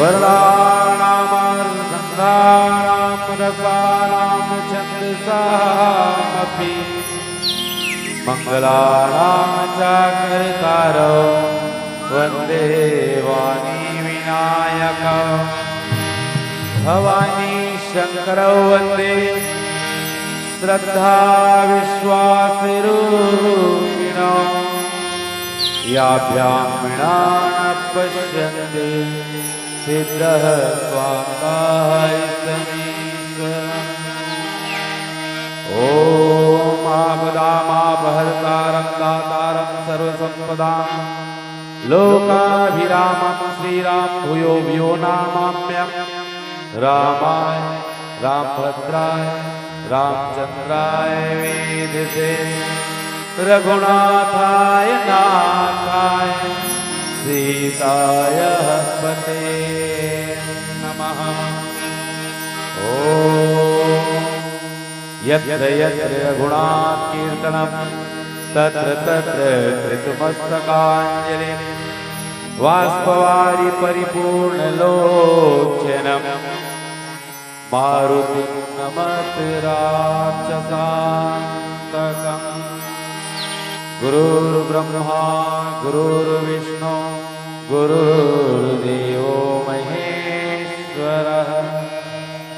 वरदानामर्धन्धानां रसानां छन्दसामपि मङ्गलानां चाकर्तारो वन्दे वाणी विनायक भवानी शंकरौ वन्दे श्रद्धा विश्वासरूपिणो याभ्यामिणा न पश्यन्ते सिद्धः स्वाङ्गाय समीश्वरम्। ॐ आपदामापहर्तारं दातारं सर्वसम्पदां लोकाभिरामं श्रीराम भूयो भूयो नामाम्यहं रामाय रामभद्राय रामचंद्राय वेदसे रघुनाथाय नाथाय सीताय पते नमः। ओम यत्र यत्र रघुनाथ कीर्तनं तत्र तत्र कृतमस्तकाञ्जलिं बाष्पवारि परिपूर्णलोचनं मारुतिं नमत राक्षसान्तकम्। गुरुर्ब्रह्मा गुरुर्विष्णु गुरुर्देवो महेश्वरः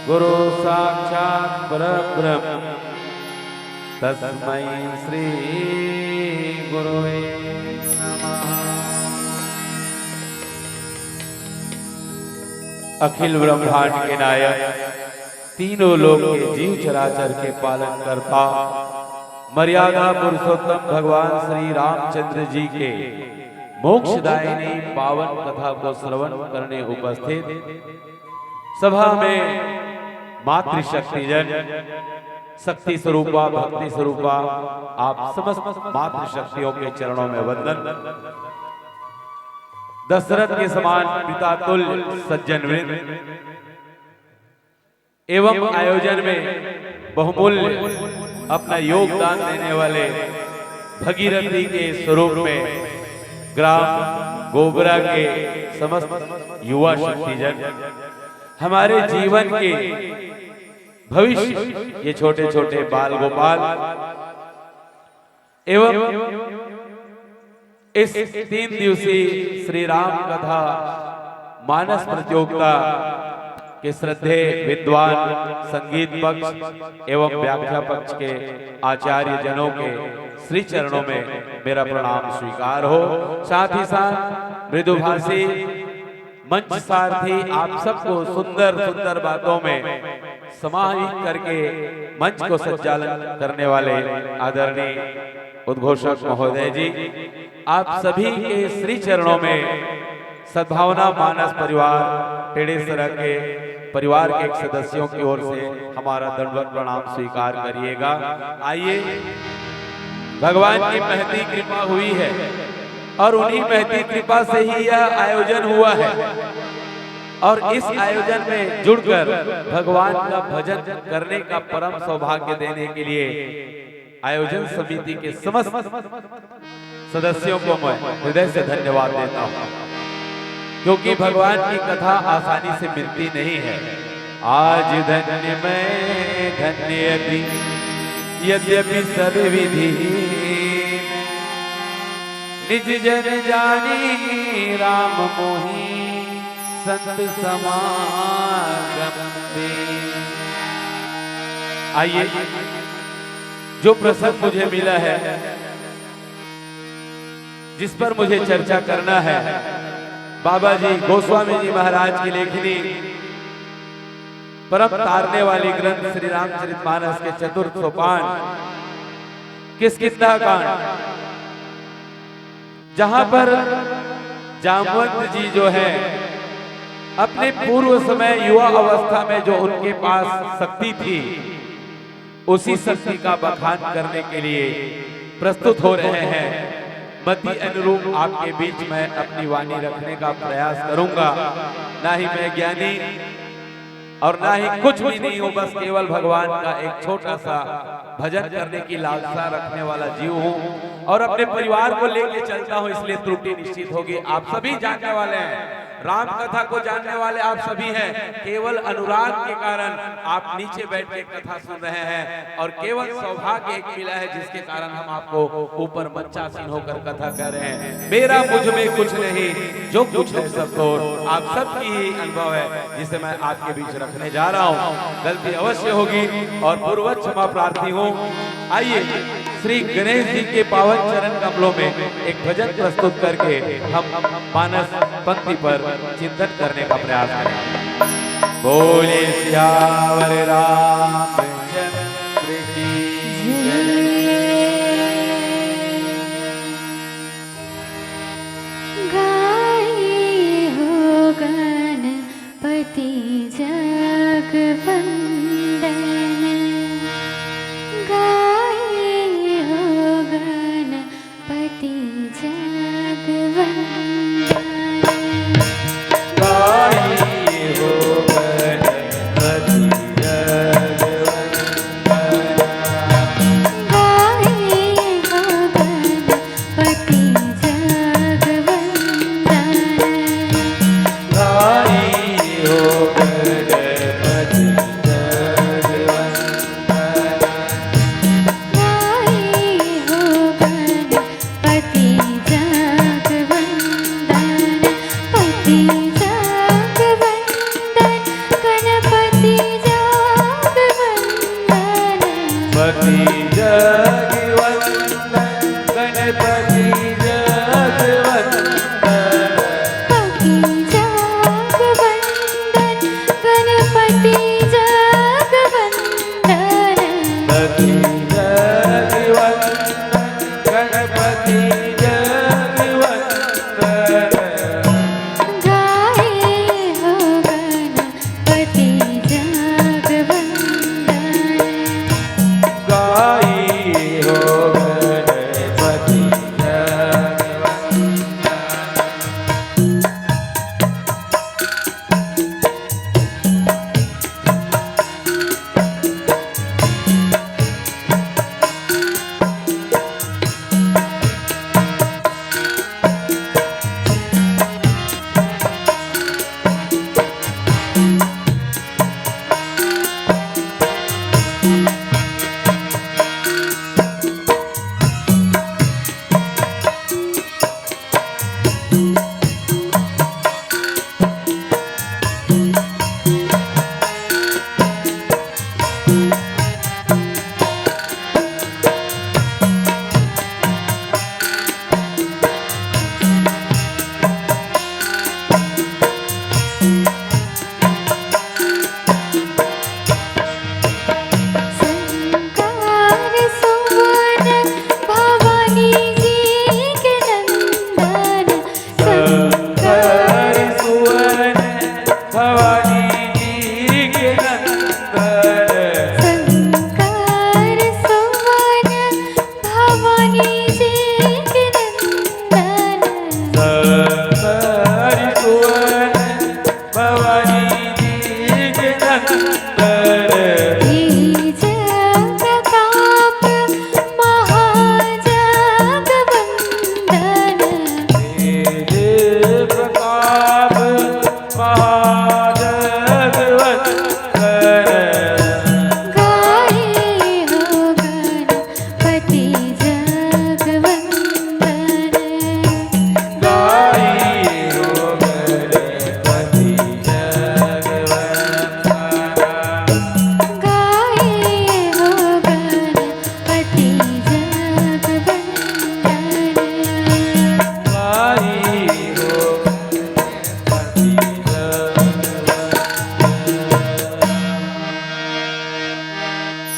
गुरु साक्षात् परब्रह्म तस्मै श्री गुरुवे नमः। अखिल ब्रह्मांड के नायक तीनों लोक के जीव चराचर के पालन करता मर्यादा पुरुषोत्तम भगवान श्री रामचंद्र जी के मोक्षदायिनी पावन कथा को श्रवण करने उपस्थित सभा में मातृशक्तिजन शक्ति स्वरूपा भक्ति स्वरूपा आप समस्त मातृशक्तियों के चरणों में वंदन। दशरथ के समान पिता तुल्य सज्जन वृंद एवं आयोजन में बहुमूल्य अपना योगदान देने वाले भगीरथी के स्वरूप में ग्राम गोबरा के समस्त युवा शक्तिजन हमारे जीवन के भविष्य ये छोटे छोटे बाल गोपाल एवं इस 3 दिवसीय श्री राम कथा मानस प्रतियोगिता के श्रद्धे विद्वान संगीत पक्ष एवं व्याख्या पक्ष के आचार्य जनों के श्री चरणों में मेरा प्रणाम स्वीकार हो। साथ ही साथ मृदुभाषी मंच सारथी आप सबको सुंदर सुंदर बातों में समाहित करके मंच को संचालन करने वाले आदरणीय उद्घोषक महोदय जी, आप सभी के श्री चरणों में सद्भावना मानस परिवार टेढ़ेसरा के परिवार के सदस्यों की ओर से हमारा दंडवत प्रणाम स्वीकार करिएगा। आइए, भगवान की महती कृपा हुई है और उन्हीं महती कृपा से ही यह आयोजन हुआ है और इस आयोजन में जुड़कर भगवान का भजन करने का परम सौभाग्य देने के लिए आयोजन समिति के समस्त सदस्यों को मैं हृदय से धन्यवाद देता हूँ, क्योंकि भगवान की कथा आसानी से मिलती नहीं है। आज धन्य मैं धन्य यद्यपि सब विधि निज जन जानी राम मोही संत समागम दे। आइए, जो प्रसंग मुझे मिला है जिस पर मुझे चर्चा करना है, बाबा जी गोस्वामी जी महाराज की लेखनी परम तारने वाली ग्रंथ श्री रामचरितमानस के चतुर्थ सोपान किष्किंधा कांड, जहां पर जामवंत जी जो है अपने पूर्व समय युवा अवस्था में जो उनके पास शक्ति थी उसी शक्ति का बखान करने के लिए प्रस्तुत हो रहे हैं। मति अनुरूप आपके बीच में अपनी वाणी रखने का प्रयास करूंगा। ना ही मैं ज्ञानी और ना ही कुछ भी नहीं हूं, बस केवल भगवान का एक छोटा सा भजन करने की लालसा रखने वाला जीव हूं और अपने परिवार को लेके चलता हूँ, इसलिए त्रुटि निश्चित होगी। आप सभी जानने वाले हैं, राम कथा को जानने वाले आप सभी हैं। केवल अनुराग के कारण आप नीचे बैठ के कथा सुन रहे हैं और केवल सौभाग्य एक मिला है जिसके कारण हम आपको ऊपर मंचासीन होकर कथा कर रहे हैं। मेरा मुझ में कुछ नहीं, जो कुछ है सब तो आप सबकी ही अनुभव है जिसे मैं आपके बीच रखने जा रहा हूँ। गलती अवश्य होगी और पूर्वज क्षमा प्रार्थी हूँ। आइए श्री गणेश जी के पावन चरण कमलों में एक भजन प्रस्तुत करके हम मानस पंक्ति पर चिंतन करने का प्रयास करें। बोले सियावर रामचंद्र की गाये हो गणपति जगवंदन, गाये हो गणपति जगवंदन, गाये हो गणपति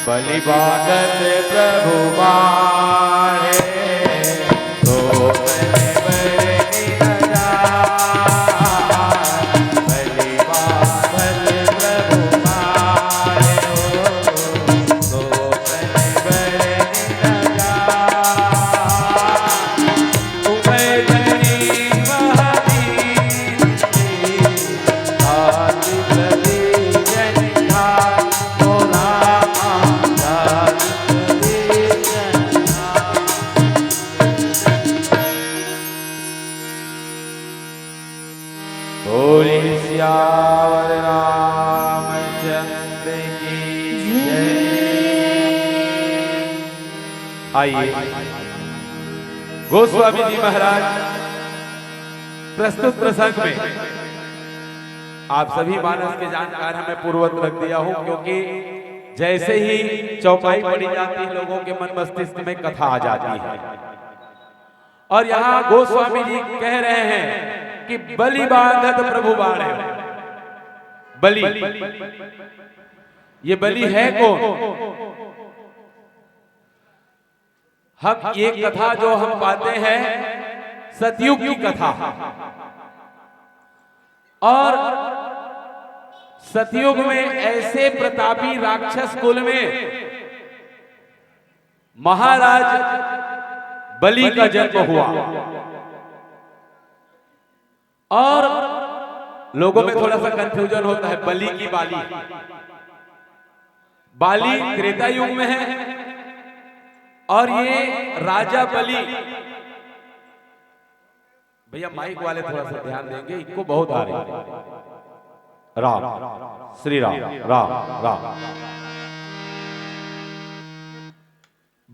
बलिबाधत प्रभु मारे तो मैंने बरनी लगा। बलिबाधत प्रभु मारे तो मैंने बरनी लगा। उमय धनी महावीर हाथ लगे जन घाट तोरा बोले सियावर रामचंद्र की जय। आइए गोस्वामी जी महाराज प्रस्तुत प्रसंग में आप सभी मानस के जानकार हैं, मैं पूर्वत रख दिया हूं, क्योंकि जैसे ही चौपाई पड़ी जाती है लोगों के मन मस्तिष्क में कथा आ जाती है। और यहाँ गोस्वामी जी कह रहे हैं कि बलि बांधत प्रभु बाणे। बलि, ये बलि है कौन? हम ये कथा जो हम पाते हैं सतयुग की कथा, और सतयुग में ऐसे प्रतापी राक्षस कुल में महाराज बलि का जन्म हुआ। और लोगों में थोड़ा सा कंफ्यूजन होता है, बलि की बाली। बाली त्रेता युग में है और ये राजा बलि। भैया माइक वाले थोड़ा सा ध्यान देंगे, इनको बहुत आ रही है। राम श्री राम राम राम।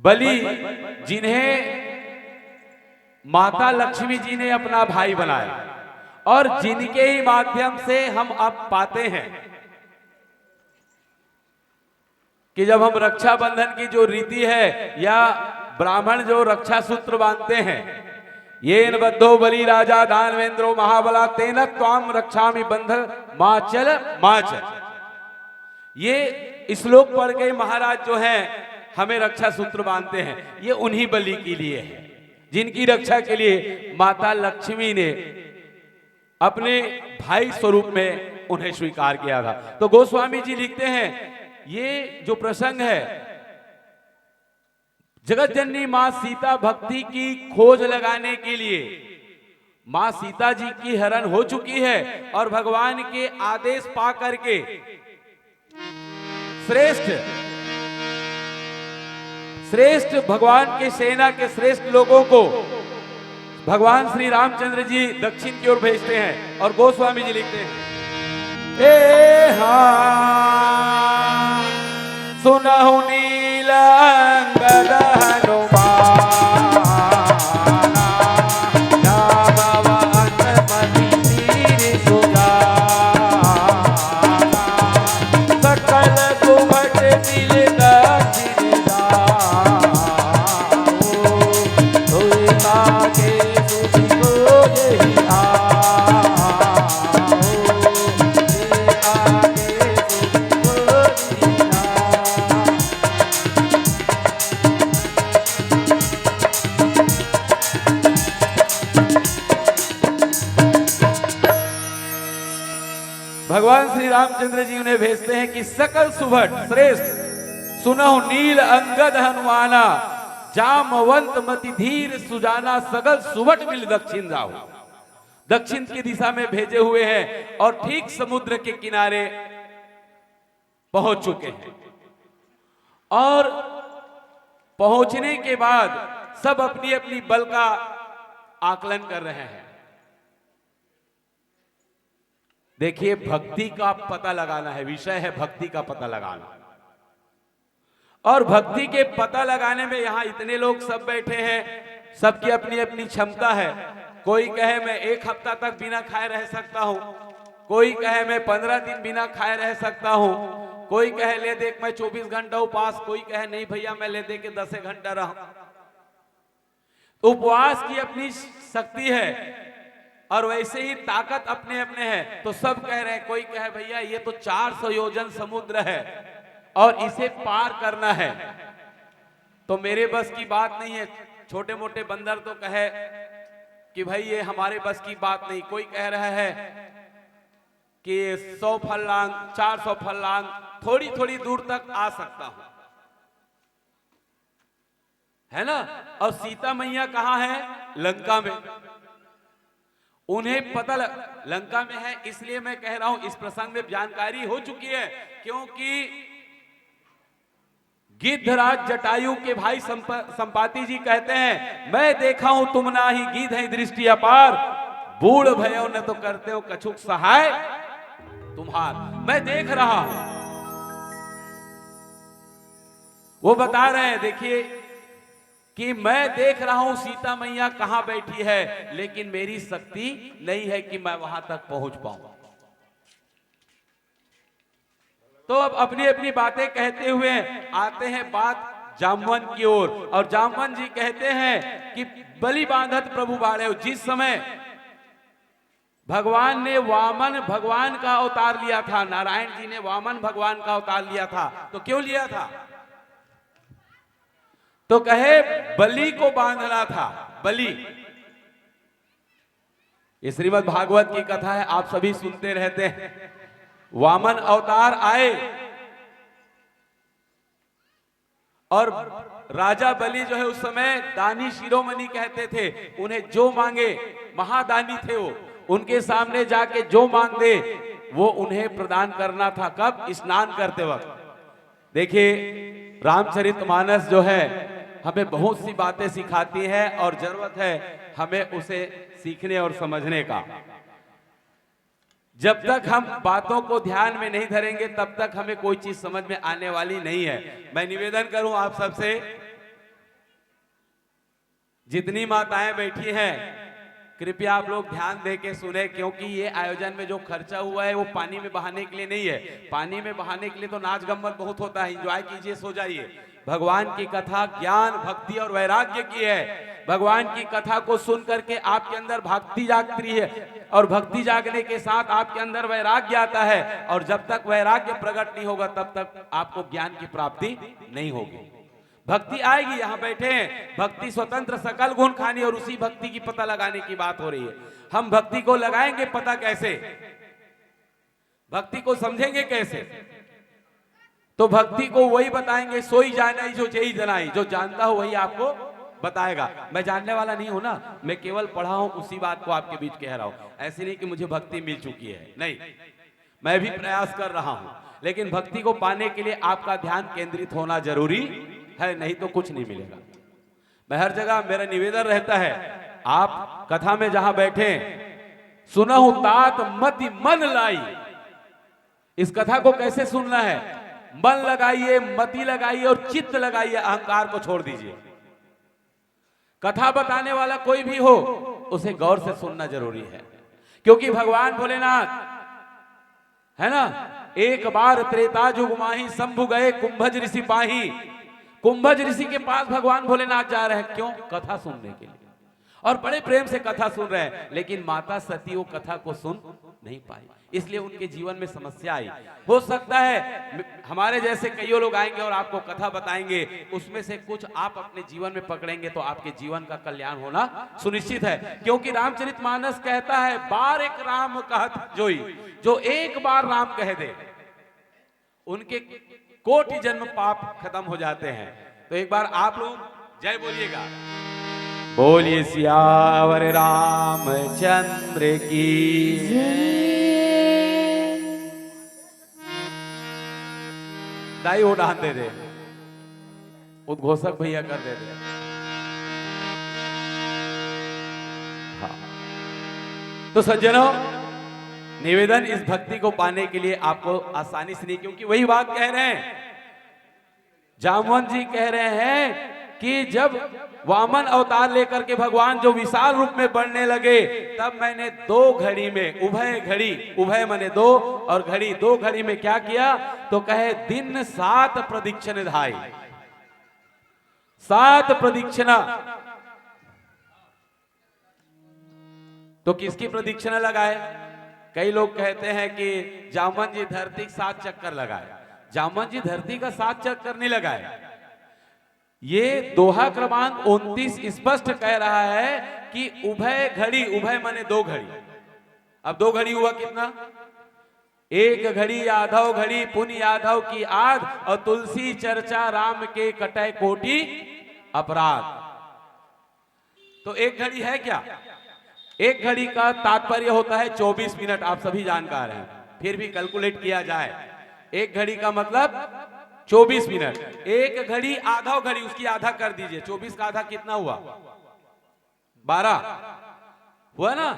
बलि जिन्हें माता लक्ष्मी जी ने अपना भाई बनाया और जिनके ही माध्यम से हम अब पाते हैं कि जब हम रक्षाबंधन की जो रीति है या ब्राह्मण जो रक्षा सूत्र बांधते हैं, ये बद्धो बलि राजा दानवेंद्रो महाबला तेन त्वाम रक्षामि बंध माचल माचल। ये श्लोक पढ़ के महाराज जो हैं हमें रक्षा सूत्र बांधते हैं, ये उन्हीं बलि के लिए है जिनकी रक्षा के लिए माता लक्ष्मी ने अपने भाई स्वरूप में उन्हें स्वीकार किया था। तो गोस्वामी जी लिखते हैं ये जो प्रसंग है, जगत जननी मां सीता भक्ति की खोज लगाने के लिए मां सीता जी की हरण हो चुकी है और भगवान के आदेश पा करके श्रेष्ठ भगवान के सेना के श्रेष्ठ लोगों को भगवान श्री रामचंद्र जी दक्षिण की ओर भेजते हैं। और गोस्वामी जी लिखते हैं, ए हाँ सुनहु नील अंगद हनुमाना जामवंत मति धीर सुजाना सकल सुभट दिल दक्षिण दाओ धुइता के सुधि को यही आओ धुइता के सुधि को यही आओ। भगवान श्री रामचंद्र जी उन्हें भेजते हैं कि सकल सुभट श्रेष्ठ सुनहु नील अंगद हनुमाना जामवंत मति धीर सुजाना सगल सुभट मिल दक्षिण जाओ। दक्षिण की दिशा में भेजे हुए हैं और ठीक समुद्र के किनारे पहुंच चुके हैं। और पहुंचने के बाद सब अपनी अपनी बल का आकलन कर रहे हैं। देखिए भक्ति का पता लगाना है, विषय है भक्ति का पता लगाना। और भक्ति के पता लगाने में यहां इतने लोग सब बैठे हैं, सबकी अपनी अपनी क्षमता है। कोई कहे मैं 1 हफ्ता तक बिना खाए रह सकता हूं, कोई कहे मैं 15 दिन बिना खाए रह सकता हूं, कोई कहे ले देख मैं 24 घंटा उपवास, कोई कहे नहीं भैया मैं ले दे के 10 घंटा रहूं। उपवास की अपनी शक्ति है और वैसे ही ताकत अपने अपने है। तो सब कह रहे हैं, कोई कहे भैया ये तो 400 योजन समुद्र है और इसे पार करना है तो मेरे बस की बात नहीं है। छोटे मोटे बंदर तो कहे कि भाई ये हमारे बस की बात नहीं। कोई कह रहा है कि 100 फर्लांग 400 फर्लांग थोड़ी थोड़ी दूर तक आ सकता हूं, है ना। और सीता मैया कहां है? लंका में। उन्हें पता लंका में है, इसलिए मैं कह रहा हूं इस प्रसंग में जानकारी हो चुकी है, क्योंकि गिद्धराज जटायु के भाई संपाति जी कहते हैं मैं देखा हूं तुम ना ही गिद्ध है दृष्टि अपार, बूढ़ भयो न तो करते हो कछुक सहाय तुम्हार। मैं देख रहा हूं, वो बता रहे हैं, देखिए कि मैं देख रहा हूं सीता मैया कहां बैठी है, लेकिन मेरी शक्ति नहीं है कि मैं वहां तक पहुंच पाऊं। तो अब अपनी अपनी बातें कहते हुए आते हैं बात जामवन की ओर, और जामवन जी कहते हैं कि बलि बांधत प्रभु बाड़े। जिस समय भगवान ने वामन भगवान का अवतार लिया था, नारायण जी ने वामन भगवान का अवतार लिया था, तो क्यों लिया था? तो कहे बलि को बांधना था। बलि, ये श्रीमद् भागवत की कथा है, आप सभी सुनते रहते हैं। वामन अवतार आए और राजा बलि जो है उस समय दानी शिरोमणि कहते थे, उन्हें जो मांगे, महादानी थे वो, उनके सामने जाके जो मांग दे वो उन्हें प्रदान करना था। कब? स्नान करते वक्त। देखिए रामचरितमानस जो है हमें बहुत सी बातें सिखाती है और जरूरत है हमें उसे सीखने और समझने का। जब तक हम बातों को ध्यान में नहीं धरेंगे तब तक हमें कोई चीज समझ में आने वाली नहीं है। मैं निवेदन करूं आप सबसे, जितनी माताएं बैठी हैं कृपया आप लोग ध्यान दे के सुने, क्योंकि ये आयोजन में जो खर्चा हुआ है वो पानी में बहाने के लिए नहीं है। पानी में बहाने के लिए तो नाच गम्मत बहुत होता है, एंजॉय कीजिए, सो जाइए। भगवान की कथा ज्ञान, भक्ति और वैराग्य की है। भगवान की कथा को सुन करके आपके अंदर भक्ति जागती है, और भक्ति जागने के साथ आपके अंदर वैराग्य आता है, और जब तक वैराग्य प्रकट नहीं होगा तब तक आपको ज्ञान की प्राप्ति नहीं होगी। भक्ति आएगी, यहां बैठे हैं, भक्ति स्वतंत्र सकल गुण खानी, और उसी भक्ति की पता लगाने की बात हो रही है। हम भक्ति को लगाएंगे पता कैसे? भक्ति को समझेंगे कैसे? तो भक्ति को वही बताएंगे, सोई जानाई जो जेई जनाई, जो जानता हो वही आपको बताएगा। मैं जानने वाला नहीं हूं ना, मैं केवल पढ़ा हूं, उसी बात को आपके बीच कह रहा हूं। ऐसे नहीं कि मुझे भक्ति मिल चुकी है, नहीं, मैं भी प्रयास कर रहा हूं, लेकिन भक्ति को पाने के लिए आपका ध्यान केंद्रित होना जरूरी है, नहीं तो कुछ नहीं मिलेगा। मैं हर जगह मेरा निवेदन रहता है, आप कथा में जहां बैठे सुनहु तात मति मन लाई। इस कथा को कैसे सुनना है? मन लगाइए, मति लगाइए और चित्त लगाइए, अहंकार को छोड़ दीजिए। कथा बताने वाला कोई भी हो उसे गौर से सुनना जरूरी है, क्योंकि भगवान भोलेनाथ है ना, एक बार त्रेता जुग माही शंभु गए कुंभज ऋषि पाही। कुंभज ऋषि के पास भगवान भोलेनाथ जा रहे हैं, क्यों? कथा सुनने के लिए, और बड़े प्रेम से कथा सुन रहे हैं, लेकिन माता सती वो कथा को सुन नहीं पाई, इसलिए उनके जीवन में समस्या आई। हो सकता है हमारे जैसे कईयों लोग आएंगे और आपको कथा बताएंगे, उसमें से कुछ आप अपने जीवन में पकड़ेंगे तो आपके जीवन का कल्याण होना सुनिश्चित है। क्योंकि रामचरितमानस कहता है, बार एक राम कहत जोई, जो एक बार राम कह दे उनके कोटि जन्म पाप खत्म हो जाते हैं। तो एक बार आप लोग जय बोलिएगा। बोलिए सियावर रामचंद्र की। दाई वो डांस दे दे, उद्घोषक भैया कर दे दे। हाँ। तो सज्जनों, निवेदन इस भक्ति को पाने के लिए आपको आसानी से नहीं, क्योंकि वही बात कह रहे हैं, जामवन जी कह रहे हैं कि जब वामन अवतार लेकर के भगवान जो विशाल रूप में बढ़ने लगे, तब मैंने 2 घड़ी में, उभय घड़ी, उभय माने 2 और घड़ी, 2 घड़ी में क्या किया? तो कहे दिन 7 प्रदक्षिण धाई। 7 प्रदक्षिणा। तो किसकी प्रदक्षिणा लगाए? कई लोग कहते हैं कि जामवन जी धरती 7 चक्कर लगाए। जामवन जी धरती का 7 चक्कर नहीं लगाए। ये दोहा क्रमांक 29 स्पष्ट कह रहा है कि उभय घड़ी, उभय माने 2 घड़ी। अब 2 घड़ी हुआ कितना? 1 घड़ी यादव घड़ी पुन यादव की आध, और तुलसी चर्चा राम के कटय कोटि अपराध। तो 1 घड़ी है क्या? 1 घड़ी का तात्पर्य होता है 24 मिनट, आप सभी जानकार हैं, फिर भी कैलकुलेट किया जाए, 1 घड़ी का मतलब 24 मिनट। 1 घड़ी आधा घड़ी, उसकी आधा कर दीजिए, 24 का आधा कितना हुआ? 12 हुआ ना?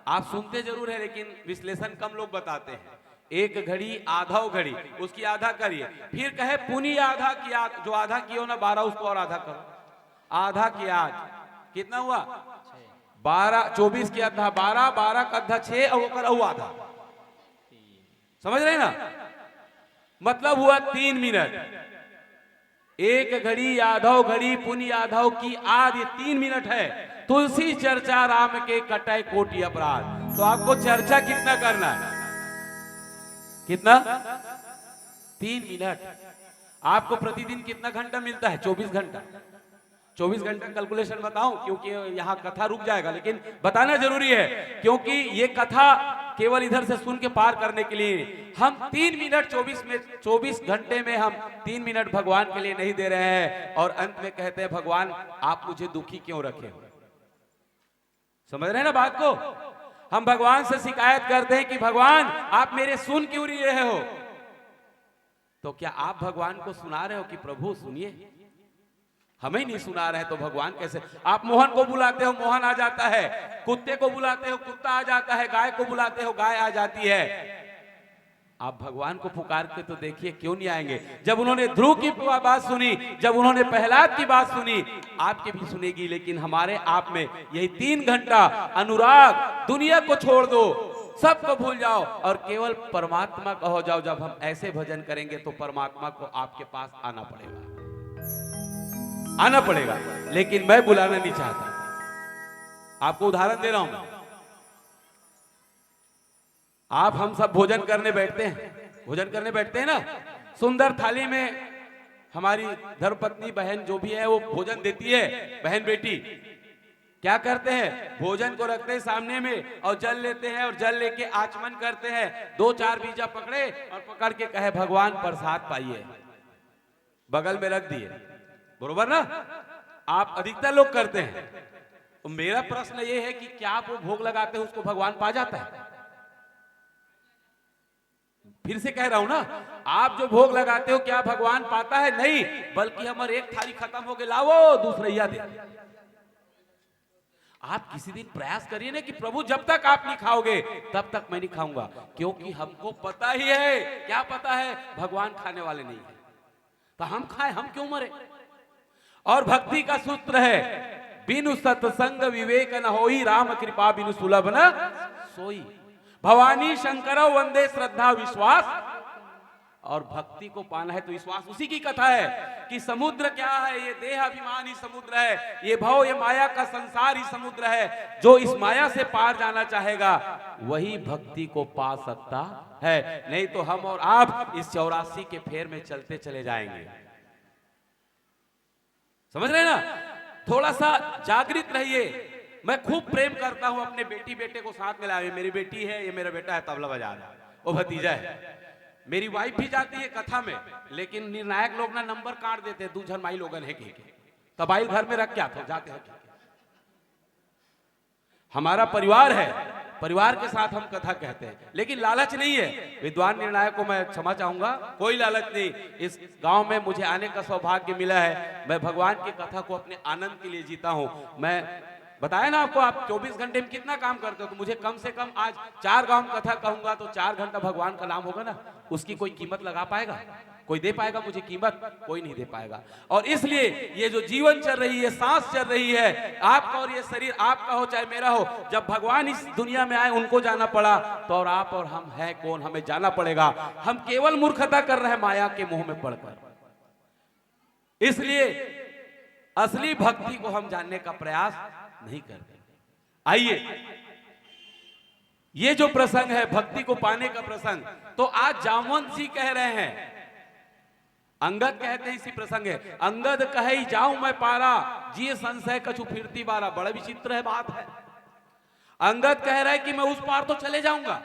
आप सुनते जरूर है लेकिन विश्लेषण कम लोग बताते हैं। एक घड़ी आधा घड़ी, उसकी आधा करिए, फिर कहे पुनी आधा किया, जो आधा किया ना 12 उसको और आधा करो, आधा किया कितना हुआ 12, 24 किया था 12, 12 का आधा 6 और वो आधा, समझ रहे ना, मतलब हुआ 3 मिनट। एक घड़ी आधो घड़ी पुनि आधो की आध, ये 3 मिनट है। तुलसी चर्चा राम के कटाई कोटि अपराध। तो आपको चर्चा कितना करना है, कितना 3 मिनट। आपको प्रतिदिन कितना घंटा मिलता है, 24 घंटा। 24 घंटा कैलकुलेशन बताऊं, क्योंकि यहां कथा रुक जाएगा, लेकिन बताना जरूरी है, क्योंकि ये कथा केवल इधर से सुन के पार करने के लिए हम 3 मिनट 24 घंटे में हम 3 मिनट भगवान के लिए नहीं दे रहे हैं। और अंत में कहते हैं भगवान आप मुझे दुखी क्यों रखे हो। समझ रहे हैं ना बात को। हम भगवान से शिकायत करते हैं कि भगवान आप मेरे सुन क्यों नहीं रहे हो। तो क्या आप भगवान को सुना रहे हो कि प्रभु सुनिए, हमें नहीं सुना रहे तो भगवान कैसे। आप मोहन को बुलाते हो मोहन आ जाता है, कुत्ते को बुलाते हो कुत्ता आ जाता है, गाय को बुलाते हो गाय आ जाती है। आप भगवान को पुकार के तो देखिए क्यों नहीं आएंगे। जब उन्होंने ध्रुव की बात सुनी, जब उन्होंने प्रहलाद की बात सुनी, आपके भी सुनेगी। लेकिन हमारे आप में यही 3 घंटा अनुराग, दुनिया को छोड़ दो, सबको भूल जाओ और केवल परमात्मा का हो जाओ। जब हम ऐसे भजन करेंगे तो परमात्मा को आपके पास आना पड़ेगा, लेकिन मैं बुलाना नहीं चाहता। आपको उदाहरण दे रहा हूं। आप हम सब भोजन करने बैठते हैं ना, सुंदर थाली में हमारी धर्मपत्नी बहन जो भी है वो भोजन देती है, बहन बेटी क्या करते हैं, भोजन को रखते हैं सामने में और जल लेते हैं, और जल लेके आचमन करते हैं। 2-4 बीजा पकड़े और पकड़ के कहे भगवान प्रसाद पाइए, बगल में रख दिए, बरोबर ना। आप अधिकतर लोग करते हैं। तो मेरा प्रश्न ये है कि क्या आप वो भोग लगाते हो उसको भगवान पा जाता है। फिर से कह रहा हूं ना, आप जो भोग लगाते हो क्या भगवान पाता है, नहीं, बल्कि हमारे एक थाली खत्म हो गई, लाओ दूसरा दे। आप किसी दिन प्रयास करिए ना कि प्रभु जब तक आप नहीं खाओगे तब तक मैं नहीं खाऊंगा, क्योंकि हमको पता ही है, क्या पता है, भगवान खाने वाले नहीं है, तो हम खाए, हम क्यों मरे। और भक्ति का सूत्र है, बिनु सत्संग विवेक न होई, राम कृपा बिनु सुलभ न सोई। भवानी शंकर वंदे श्रद्धा विश्वास। और भक्ति को पाना है तो विश्वास। उसी की कथा है कि समुद्र क्या है, ये देह अभिमान ही समुद्र है, ये भव ये माया का संसार ही समुद्र है। जो इस माया से पार जाना चाहेगा वही भक्ति को पा सकता है, नहीं तो हम और आप इस 84 के फेर में चलते चले जाएंगे। समझ रहे ना। थोड़ा सा जागृत रहिए। मैं खूब प्रेम करता हूं अपने बेटी बेटे को साथ में लाए। मेरी बेटी है, ये मेरा बेटा है, तबला बजा रहा है, वो भतीजा है। मेरी वाइफ भी जाती है कथा में, लेकिन निर्णायक लोग ना नंबर काट देते हैं, 2 जन माई लोगन है के तबाइल घर में रख के आते जाते हैं। हमारा परिवार है, परिवार के साथ हम कथा कहते हैं, लेकिन लालच नहीं है। विद्वान निर्णायक को मैं क्षमा चाहूंगा, कोई लालच नहीं। इस गांव में मुझे आने का सौभाग्य मिला है। मैं भगवान की कथा को अपने आनंद के लिए जीता हूं। मैं बताया ना आपको, आप 24 घंटे में कितना काम करते हो, तो मुझे कम से कम आज 4 गांव कथा कहूंगा तो 4 घंटा भगवान का नाम होगा ना। उसकी कोई कीमत लगा पाएगा, कोई दे पाएगा मुझे कीमत, कोई नहीं दे पाएगा। और इसलिए ये जो जीवन चल रही है, सांस चल रही है, आपका और ये शरीर आपका हो चाहे मेरा हो, जब भगवान इस दुनिया में आए उनको जाना पड़ा, तो और आप और हम है कौन, हमें जाना पड़ेगा। हम केवल मूर्खता कर रहे हैं माया के मुंह में पड़कर। इसलिए असली भक्ति को हम जानने का प्रयास नहीं करते। आइए, ये जो प्रसंग है भक्ति को पाने का प्रसंग, तो आज जामवंत जी कह रहे हैं, अंगद कहते हैं इसी प्रसंग है, अंगद कहे जाऊं मैं पारा, जिए संशय कछु फिरती बारा। बड़ा विचित्र है बात है। अंगद कह रहा है कि मैं उस पार तो चले जाऊंगा,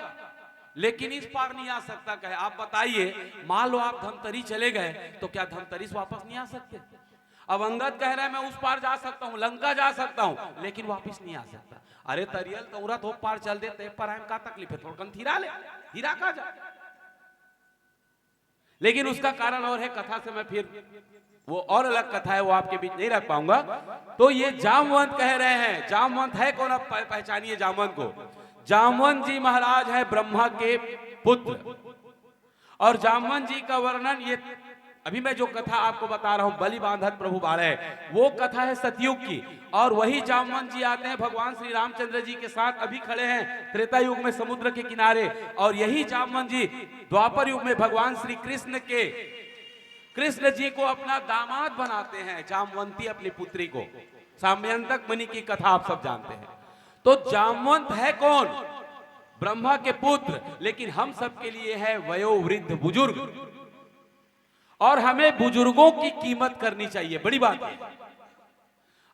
लेकिन इस पार नहीं आ सकता। कहे आप बताइए, मान लो आप धमतरी चले गए तो क्या धमतरी से वापस नहीं आ सकते। अब अंगद कह रहा है मैं उस पार जा सकता हूं, लंका जा सकता हूं, लेकिन वापस नहीं आ सकता। अरे तरियल तौरा तो पार चल देते पर हम का तकलीफ है, थोड़ा हीरा ले, हीरा का जा। लेकिन उसका कारण और है, कथा से मैं फिर वो और अलग कथा है, वो आपके बीच नहीं रख पाऊंगा। तो ये जामवंत कह रहे हैं, जामवंत है कौन, आप पहचानिए जामवंत को। जामवंत जी महाराज है ब्रह्मा के पुत्र, और जामवंत जी का वर्णन ये अभी मैं जो कथा आपको बता रहा हूं, बलि बांधत प्रभु बाढ़े, वो कथा है सतयुग की। और वही जामवंत जी आते हैं भगवान श्री रामचंद्र जी के साथ, अभी खड़े हैं त्रेता युग में समुद्र के किनारे। और यही जामवंत जी द्वापर युग में भगवान श्री कृष्ण जी को अपना दामाद बनाते हैं, जामवंती अपनी पुत्री को। साम्यंतक मुनि की कथा आप सब जानते हैं। तो जामवंत है कौन? ब्रह्मा के पुत्र, लेकिन हम सब के लिए है वयोवृद्ध बुजुर्ग, और हमें बुजुर्गों की कीमत करनी चाहिए। बड़ी बात है,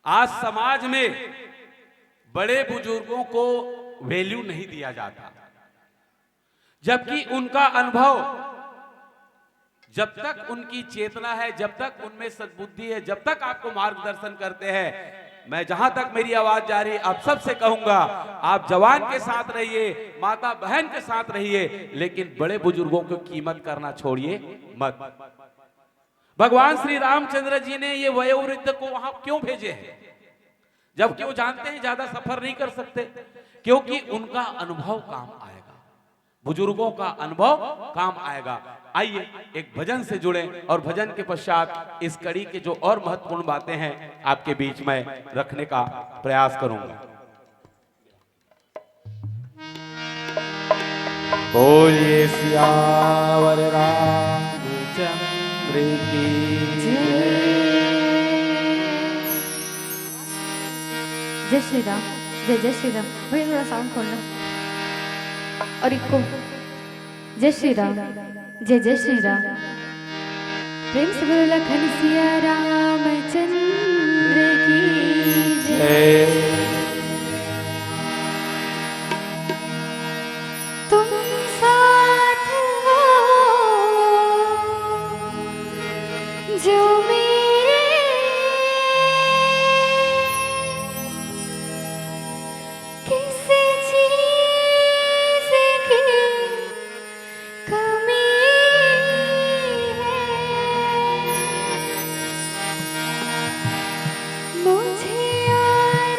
आज समाज में बड़े बुजुर्गों को वैल्यू नहीं दिया जाता, जबकि उनका अनुभव, जब तक उनकी चेतना है, जब तक उनमें सद्बुद्धि है, जब तक आपको मार्गदर्शन करते हैं, मैं जहां तक मेरी आवाज जा रही, आप सबसे कहूंगा, आप जवान के साथ रहिए, माता बहन के साथ रहिए, लेकिन बड़े बुजुर्गों की कीमत करना छोड़िए मत। भगवान श्री रामचंद्र जी ने ये वयोवृद्ध को वहां क्यों भेजे हैं? जबकि वो जानते हैं ज्यादा सफर नहीं कर सकते, क्योंकि उनका अनुभव काम आएगा, बुजुर्गों का अनुभव काम आएगा। आइए एक भजन से जुड़े, और भजन के पश्चात इस कड़ी के जो और महत्वपूर्ण बातें हैं आपके बीच में रखने का प्रयास करूंगा। बोलिए सियावर रामचंद्र की जय श्री राम, जय जय श्री राम। भैया थोड़ा साउंड खोलना। और इको जय श्री राम, जय जय श्री राम। प्रेम से बोलो लखन सिया रामचंद्र की जय। तुम साथ हो जो मेरे, किसी चीज़ की कमी है, मुझे और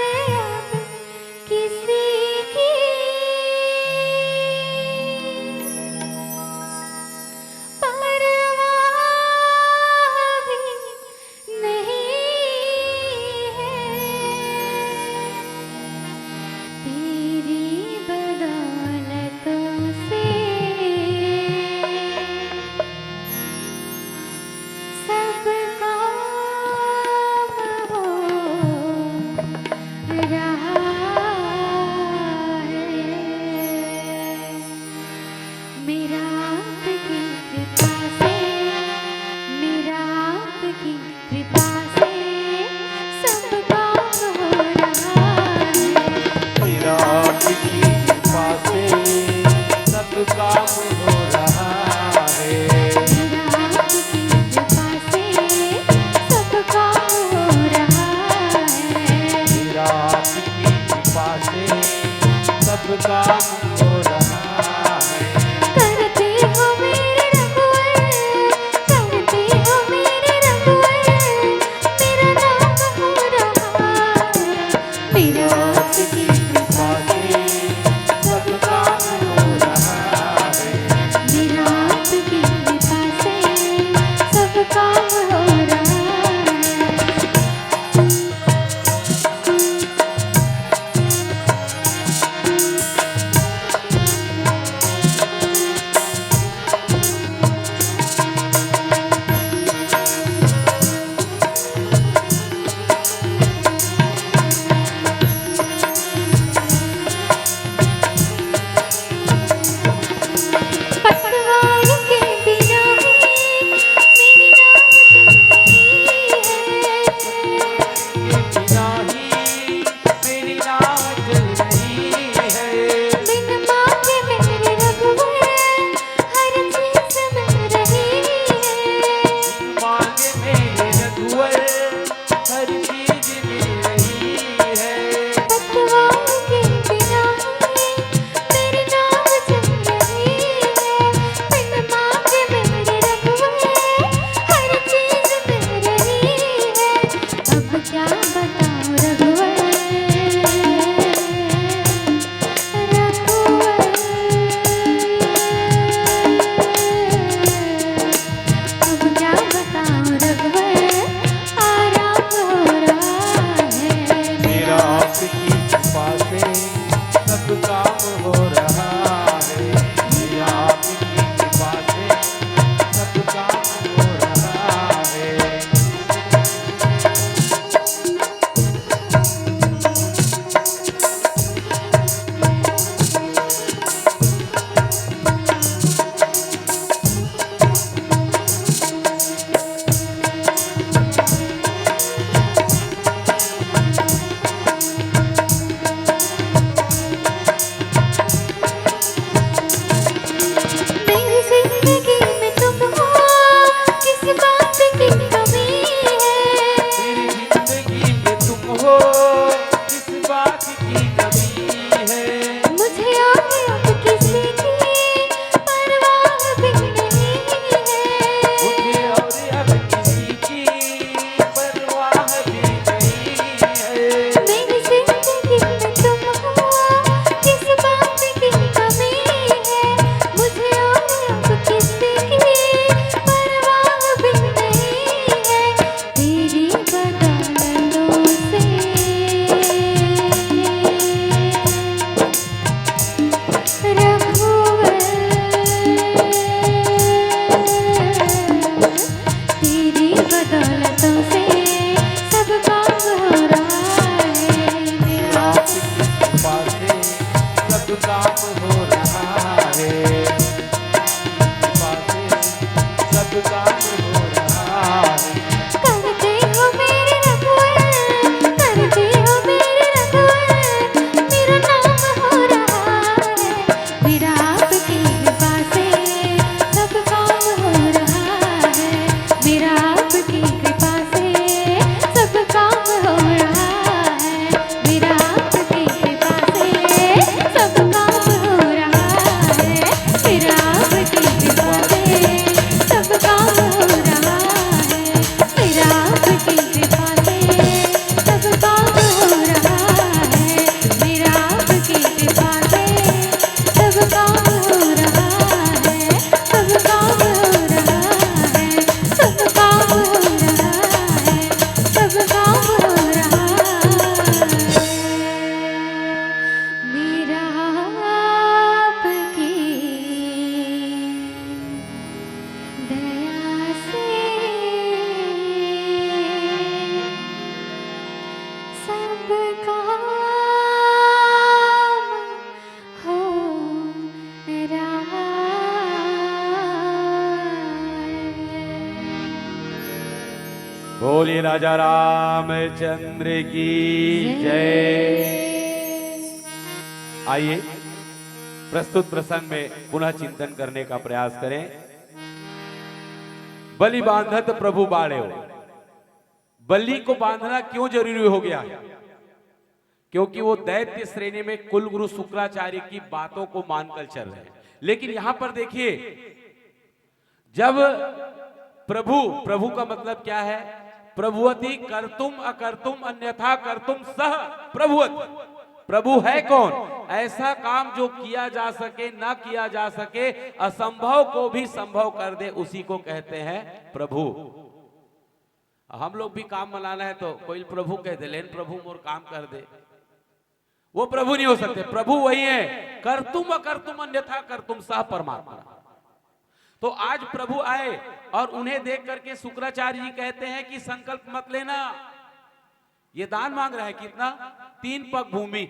बोलिए राजा रामचंद्र की जय। आइए प्रस्तुत प्रसंग में पुनः चिंतन करने का प्रयास करें। बलि बांधत प्रभु बाढ़े। बलि को बांधना क्यों जरूरी हो गया है? क्योंकि वो दैत्य श्रेणी में कुलगुरु शुक्राचार्य की बातों को मानकर चल रहे हैं। लेकिन यहां पर देखिए, जब प्रभु का मतलब क्या है? प्रभुवती कर्तुम अकर्तुम अन्यथा कर्तुम सह प्रभुवती। प्रभु है कौन? ऐसा काम जो किया जा सके ना किया जा सके, असंभव को भी संभव कर दे, उसी को कहते हैं प्रभु। हम लोग भी काम बनाना है तो कोई प्रभु कह दे, लेकिन प्रभु मोर काम कर दे, वो प्रभु नहीं हो सकते। प्रभु वही है, कर्तुम अकर्तुम अन्यथा कर्तुम सह परमात्मा। तो आज प्रभु आए और उन्हें देख करके शुक्राचार्य जी कहते हैं कि संकल्प मत लेना। ये दान मांग रहा है कितना? 3 पग भूमि।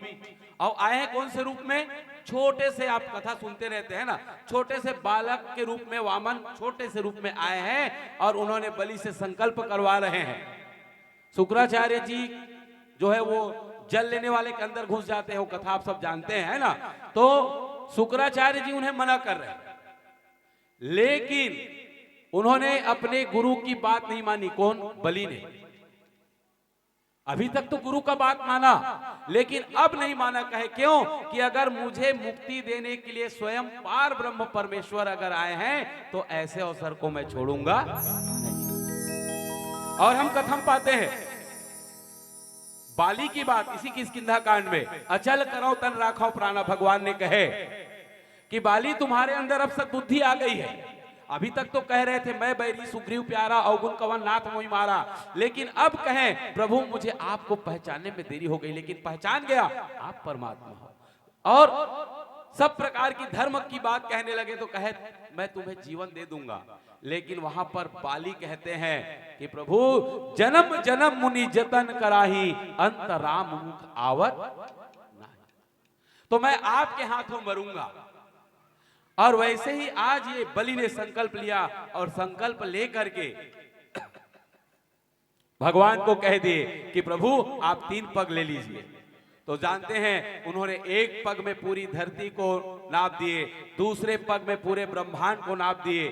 और आए हैं कौन से रूप में? छोटे से, आप कथा सुनते रहते हैं ना, छोटे से बालक के रूप में वामन छोटे से रूप में आए हैं और उन्होंने बलि से संकल्प करवा रहे हैं। शुक्राचार्य जी जो है वो जल लेने वाले के अंदर घुस जाते हैं, वो कथा आप सब जानते हैं ना। तो शुक्राचार्य जी उन्हें मना कर रहे हैं, लेकिन उन्होंने अपने गुरु की बात नहीं मानी। कौन? बलि ने। अभी तक तो गुरु का बात माना, लेकिन अब नहीं माना। कहे क्यों? कि अगर मुझे मुक्ति देने के लिए स्वयं पार ब्रह्म परमेश्वर अगर आए हैं तो ऐसे अवसर को मैं छोड़ूंगा नहीं। और हम कथम पाते हैं बाली की बात इसी किष्किंधा कांड में, अचल करो तन राखो प्राणा। भगवान ने कहे कि बाली तुम्हारे अंदर अब सद्बुद्धि आ गई है। अभी तक तो कह रहे थे मैं बैरी सुग्रीव प्यारा अवगुण कवन नाथ मोहि मारा, लेकिन अब कहें प्रभु मुझे आपको पहचानने में देरी हो गई, लेकिन पहचान गया आप परमात्मा हो। और सब प्रकार की धर्म की बात कहने लगे तो कहे मैं तुम्हें जीवन दे दूंगा। लेकिन वहां पर बाली कहते हैं कि प्रभु जन्म जन्म मुनि जतन कराही अंत राम मुख आवत नहीं, तो मैं आपके हाथों मरूंगा। और वैसे ही आज ये बलि ने संकल्प लिया और संकल्प लेकर के भगवान को कह दिए कि प्रभु आप 3 पग ले लीजिए। तो जानते हैं उन्होंने एक पग में पूरी धरती को नाप दिए, दूसरे पग में पूरे ब्रह्मांड को नाप दिए।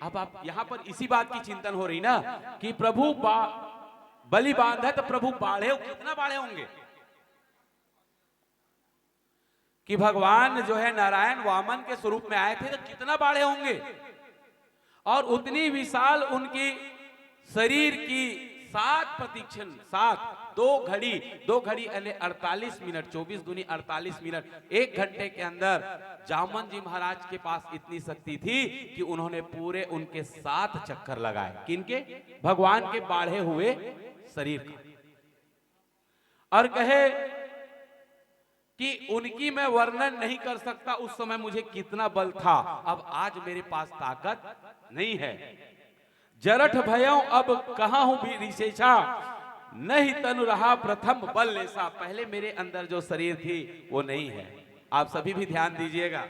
अब आप यहां पर इसी बात की चिंतन हो रही ना कि प्रभु बलि बांधा तो प्रभु बाढ़े, कितना बाढ़े होंगे? कि भगवान जो है नारायण वामन के स्वरूप में आए थे तो कितना बाढ़े होंगे। और उतनी विशाल उनकी शरीर की 7 प्रतिक्षण 2 घड़ी 48 मिनट, 24 दूनी 48 मिनट, 1 घंटे के अंदर जामन जी महाराज के पास इतनी शक्ति थी कि उन्होंने पूरे उनके 7 चक्कर लगाए। किनके? भगवान के बाढ़े हुए शरीर का। और कहे कि उनकी मैं वर्णन नहीं कर सकता उस समय मुझे कितना बल था, अब आज मेरे पास ताकत नहीं है। जरठ भयों अब कहां हूं भी रिशेषा, नहीं तनु रहा प्रथम बल लेसा। पहले मेरे अंदर जो शरीर थी वो नहीं है। आप सभी भी ध्यान दीजिएगा,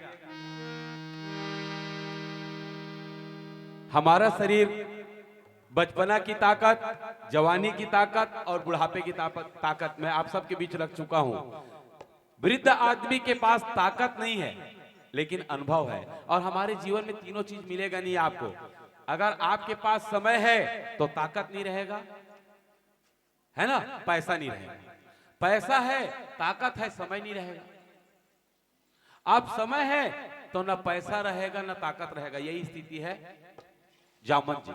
हमारा शरीर बचपना की ताकत, जवानी की ताकत और बुढ़ापे की ताकत मैं आप सबके बीच रख चुका हूं। वृद्ध आदमी के पास ताकत नहीं है लेकिन अनुभव है। और हमारे जीवन में तीनों चीज मिलेगा नहीं आपको। अगर आपके पास समय है तो ताकत नहीं रहेगा, है ना? पैसा नहीं रहेगा। पैसा है, ताकत है, समय नहीं रहेगा। आप समय है तो ना पैसा रहेगा ना ताकत रहेगा। यही स्थिति है जामन जी।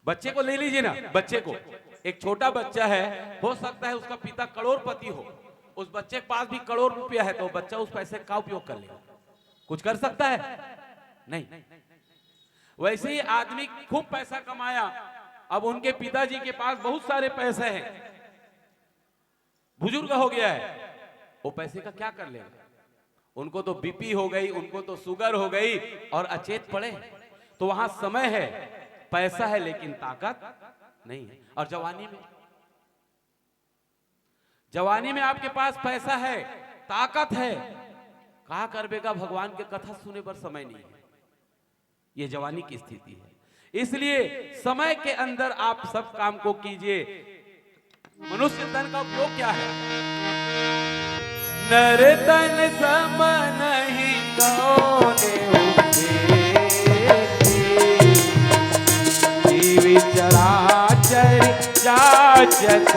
बच्चे को ले लीजिए ना, बच्चे को, एक छोटा बच्चा है, हो सकता है उसका पिता करोड़पति हो, उस बच्चे के पास भी करोड़ रुपया है, तो बच्चा उस पैसे का उपयोग कर लेगा। कुछ कर सकता है? नहीं। वैसे ही आदमी खूब पैसा कमाया, अब उनके पिताजी के पास बहुत सारे पैसे हैं, बुजुर्ग हो गया है, वो पैसे का क्या कर लेगा? उनको तो बीपी हो गई, उनको तो शुगर हो गई और अचेत पड़े। तो वहां समय है, पैसा है, लेकिन ताकत नहीं है। और जवानी में आपके पास पैसा है, ताकत है, कहा करबेगा भगवान के कथा सुने पर समय नहीं है। ये जवानी की स्थिति है। इसलिए समय के अंदर आप सब काम को कीजिए। मनुष्य तन का उपयोग क्या है? नर तन सम नहीं कौने जीव चराचर जाचत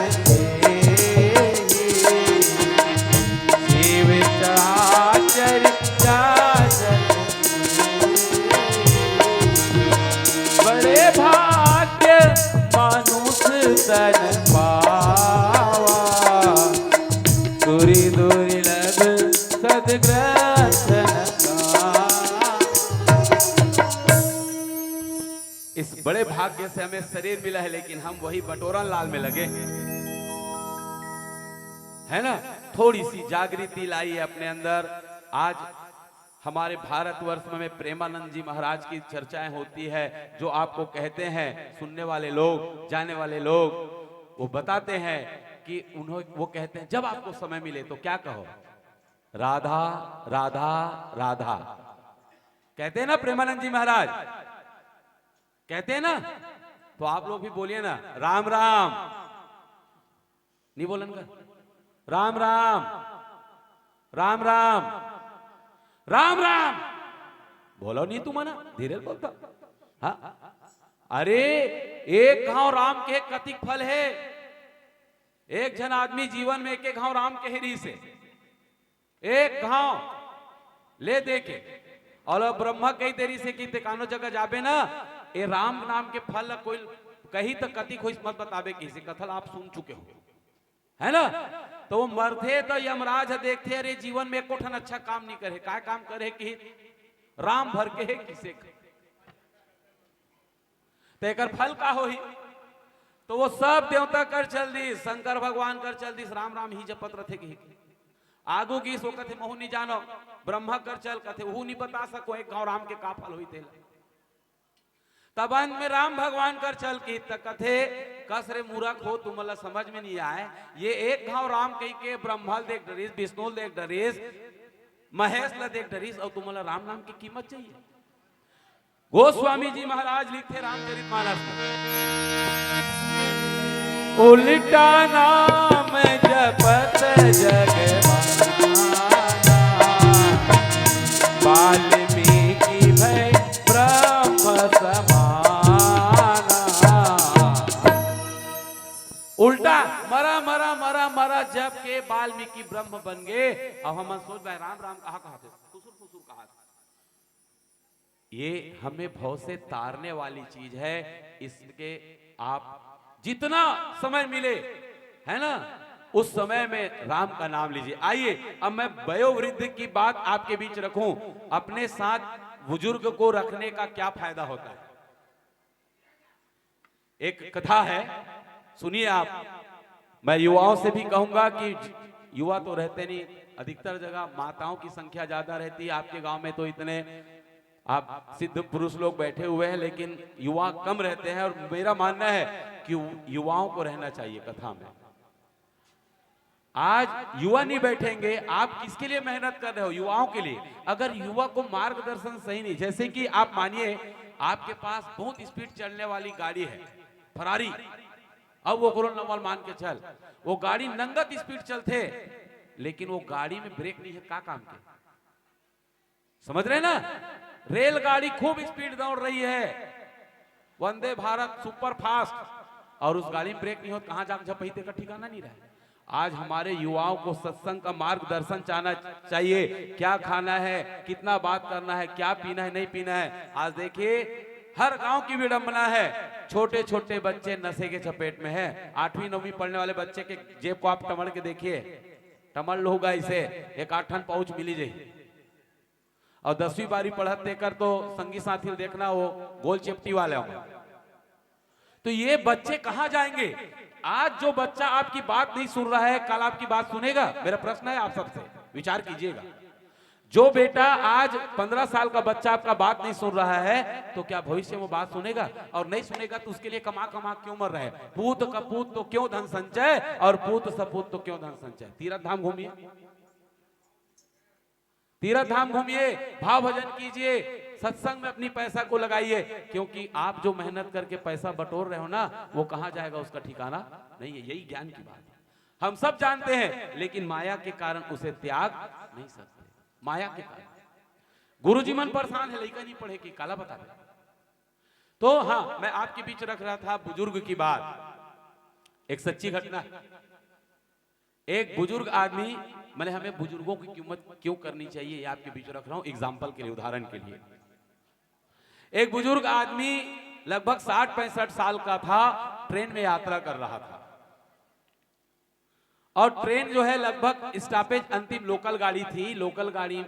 जीव चराचर जाचत बड़े भाग्य मनुष्य तन पावा दूरी दुर्लभ सद्ग्रंथन का। इस बड़े भाग्य से हमें शरीर मिला है, लेकिन हम वही बटोरन लाल में लगे है ना। थोड़ी सी जागृति लाई है अपने अंदर। आज हमारे भारतवर्ष में प्रेमानंद जी महाराज की चर्चाएं होती है, जो आपको कहते हैं सुनने वाले लोग, जाने वाले लोग, वो बताते हैं कि वो कहते हैं जब आपको समय मिले तो क्या कहो, राधा राधा राधा। कहते हैं ना प्रेमानंद जी महाराज, कहते हैं ना, तो आप लोग भी बोलिए ना, राम राम। नहीं बोलेंगे? राम राम राम राम राम राम बोलो नहीं तुम ना, धीरे बोलता। हाँ, अरे एक घाव राम के कतिक फल है। एक जन आदमी जीवन में एक घाव राम के हिरी से एक घाव ले देखे और ब्रह्मा कई देरी से की कानो जगह जाबे ना, ये राम नाम के फल कोई कही तो कतिक हो मत बताबे किसी कथल आप सुन चुके हो, है ना। तो वो मरथे तो यमराज देखते, अरे जीवन में एको ठन अच्छा काम नहीं करे, काय काम करे कि राम भर के है किसे तो एक फल का हो ही। तो वो सब देवता कर चल दी, शंकर भगवान कर चल दी, राम राम ही जपत रथे कि आगू की सो कथे महू नहीं जानो, ब्रह्मा कर चल कथे वो नहीं बता सको एक गांव राम के का फल हुई थे। तब अंत में राम भगवान कर चल की कथे कसरे मूर्ख हो तुमला समझ में नहीं आए, ये एक घाव राम कही के ब्रह्मल देख डरीस, विष्णु देख डरीस, महेश ला देख डरीस, और तुमला राम नाम की कीमत चाहिए। गोस्वामी जी महाराज लिखते रामचरितमानस में, उल्टा नाम जपत जगमाना, वाल्मीकि भय ब्रह्म समाना। उल्टा मरा मरा मरा मरा जब के वाल्मीकि ब्रह्म बन गए। अब हम सोच भाई राम राम कहा थे, फुसुर फुसुर कहा था। ये हमें भव से तारने वाली चीज है। इसके आप जितना समय मिले, है ना, उस समय में राम का नाम लीजिए। आइए अब मैं वयोवृद्ध की बात आपके बीच रखूं, अपने साथ बुजुर्ग को रखने का क्या फायदा होता है। एक कथा है, सुनिए आप। मैं युवाओं से भी कहूंगा कि युवा तो रहते नहीं, अधिकतर जगह माताओं की संख्या ज्यादा रहती है। आपके गांव में तो इतने आप सिद्ध पुरुष लोग बैठे हुए हैं, लेकिन युवा कम रहते हैं। और मेरा मानना है कि युवाओं को रहना चाहिए कथा में। आज युवा नहीं बैठेंगे, आप किसके लिए मेहनत कर रहे हो? युवाओं के लिए। अगर युवा को मार्गदर्शन सही नहीं, जैसे कि आप मानिए आपके पास बहुत स्पीड चलने वाली गाड़ी है, फरारी, अब वो करो नवल मान के चल, वो गाड़ी नंगत स्पीड चलते, लेकिन वो गाड़ी में ब्रेक नहीं है, का काम के? समझ रहे ना? रेलगाड़ी खूब स्पीड दौड़ रही है, वंदे भारत सुपर फास्ट, और उस गाड़ी में ब्रेक नहीं हो, कहां जाके झपईते का ठिकाना नहीं रहा। आज हमारे युवाओं को सत्संग का मार्गदर्शन चाहना चाहिए, क्या खाना है, कितना बात करना है, क्या पीना है, नहीं पीना है। आज देखिए हर गांव की विडंबना है, छोटे छोटे बच्चे नशे के चपेट में है। 8वीं 9वीं पढ़ने वाले बच्चे के जेब को आप टमड़ के देखिए, टमड़ लोगा इसे एक 8 पाउच मिली जाए। और 10वीं 12वीं पढ़त देकर तो संगी साथी देखना वो गोल चिपटी वाले होंगे। तो ये बच्चे कहां जाएंगे? आज जो बच्चा आपकी बात नहीं सुन रहा है, कल आपकी बात सुनेगा? मेरा प्रश्न है आप सबसे, विचार कीजिएगा। जो बेटा आज 15 साल का बच्चा आपका बात नहीं सुन रहा है, तो क्या भविष्य में बात सुनेगा? और नहीं सुनेगा तो उसके लिए कमा कमा क्यों मर रहे हैं? पूत कपूत तो क्यों धन संचय, और पूत सपूत तो क्यों धन संचय। तीर्थ धाम घूमिए, तीर्थ धाम घूमिए, भाव भजन कीजिए, सत्संग में अपनी पैसा को लगाइए, क्योंकि आप जो मेहनत करके पैसा बटोर रहे हो ना, वो कहां जाएगा उसका ठिकाना नहीं है। यही ज्ञान की बात है। हम सब जानते हैं, लेकिन माया के कारण उसे त्याग नहीं सकते। माया के कारण गुरुजी मन परेशान है, लड़का नहीं पढ़े कि काला बता दे। तो हाँ, मैं आपके बीच रख रहा था बुजुर्ग की बात। एक सच्ची घटना, एक बुजुर्ग आदमी, मैंने हमें बुजुर्गों की कीमत क्यों करनी चाहिए ये आपके बीच रख रहा हूं एग्जाम्पल के लिए, उदाहरण के लिए। एक बुजुर्ग आदमी लगभग 60-65 साल का था, ट्रेन में यात्रा कर रहा था, और ट्रेन जो है लगभग स्टॉपेज अंतिम लोकल गाड़ी थी, लोकल गाड़ी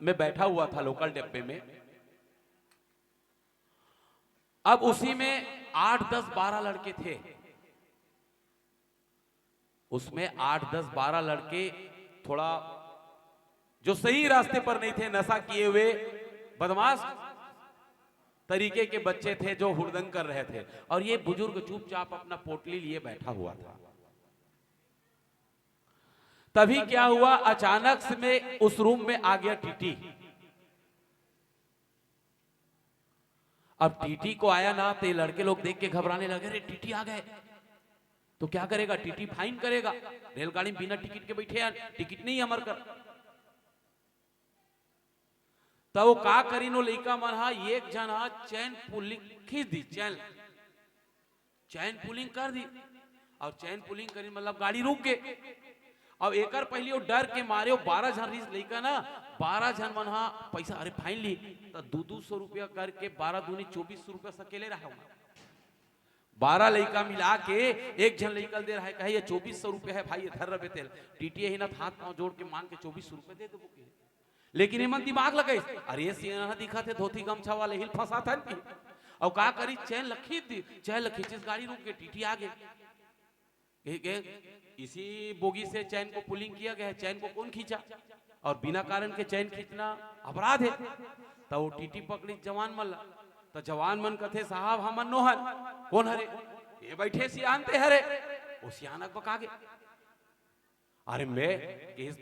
में बैठा हुआ था, लोकल डिब्बे में। अब उसी में 8, 10, 12 लड़के थे। उसमें 8, 10, 12 लड़के थोड़ा जो सही रास्ते पर नहीं थे, नशा किए हुए बदमाश तरीके के बच्चे थे जो हुड़दंग कर रहे थे, और ये बुजुर्ग चुपचाप अपना पोटली लिए बैठा हुआ था। तभी क्या हुआ, अचानक से में उस रूम में आ गया टीटी। अब टीटी को आया ना, तो ये लड़के लोग देख के घबराने लगे, रे टीटी आ गए तो क्या करेगा, टीटी फाइन करेगा, रेलगाड़ी में बिना टिकट के बैठे यार, टिकट नहीं अमर कर। तब वो का करी नो लइका मन हा, एक जन हा चैन पुलिंग खींच दी, चैन पुलिंग कर दी, और चैन पुलिंग करी मतलब गाड़ी रुक गए। अब एकर पहले वो डर के मारे 12 जन रीस लइका ना, 12 जन मन हा पैसा, अरे फाइन ली तो 200 रुपया करके 12 दूनी 2400 रुपया सकेले रहा हूं। 12 लइका मिला के एक जन लइका दे रहा है, कहे ये 2400 रुपया है भाई, ये धर रहे तेल टीटी ही ना, हाथ पांव जोड़ के मांग के 2400 रुपया दे दो। लेकिन एमन दिमाग लगे, अरे सियाना दिखा थे धोती गमछा वाले हिल फंसा था, और का करी, चैन लखी दी, चैन लखी चीज गाड़ी रुक के टीटी आ गए। इसी बोगी से चैन को पुलिंग किया गया है, चैन को कौन खींचा, और बिना कारण के चैन खींचना अपराध है। तो वो टीटी पकड़ी जवान मन, तो जवान मन कथे साहब हमन नोहन, कौन हरे, ये बैठे सियान ते हरे, वो सियानक बका गे। अरे मैं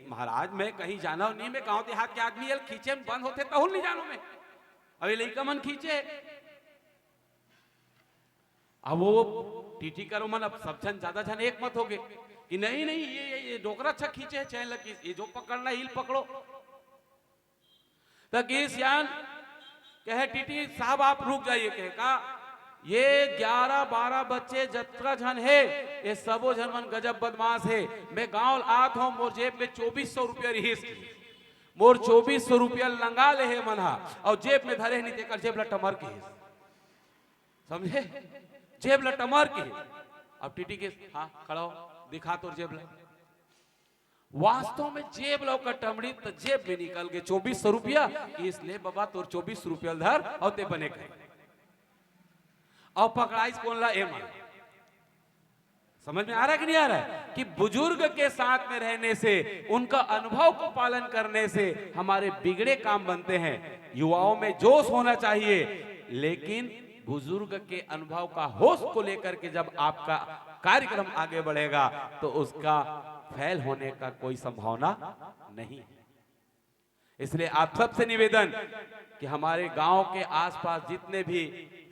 महाराज मैं कहीं जाना नहीं, मैं गांव देहात के आदमी खींचे में बंद होते तो नहीं जानो मैं, अभी लइका मन खींचे। अब वो टीटी करो मन, अब सब जन ज्यादा जन एक मत हो गए कि नहीं नहीं ये डोकरा अच्छा खींचे है, चैन लगी, ये जो पकड़ना हिल पकड़ो। तो सियान कहे टीटी साहब आप रुक जाइए, कहे का ये 11-12 बच्चे जत्रा जन है, ये सबो जन मन गजब बदमाश है। मैं गांव आत हूं, मोर जेब में 2400 रुपया रहीस, मोर 2400 रुपया लंगा ले है मनहा, और जेब में धरे नहीं देकर जेब लटमर के, समझे, जेब लटमर के। अब टीटी के हाँ खड़ा हो, दिखा तो जेब ला। वास्तव में जेब लो का टमड़ी, तो जेब में निकल गए 2400 रुपया, इसलिए बाबा तोर 2400 रुपया धर और ते बने कर, और पकड़ाइस कौन ला एमन। समझ में आ रहा है कि नहीं आ रहा है, कि बुजुर्ग के साथ में रहने से, उनका अनुभव को पालन करने से हमारे बिगड़े काम बनते हैं। युवाओं में जोश होना चाहिए, लेकिन बुजुर्ग के अनुभव का होश को लेकर के जब आपका कार्यक्रम आगे बढ़ेगा तो उसका फेल होने का कोई संभावना नहीं है। इसलिए आप सबसे निवेदन कि हमारे गांव के आसपास जितने भी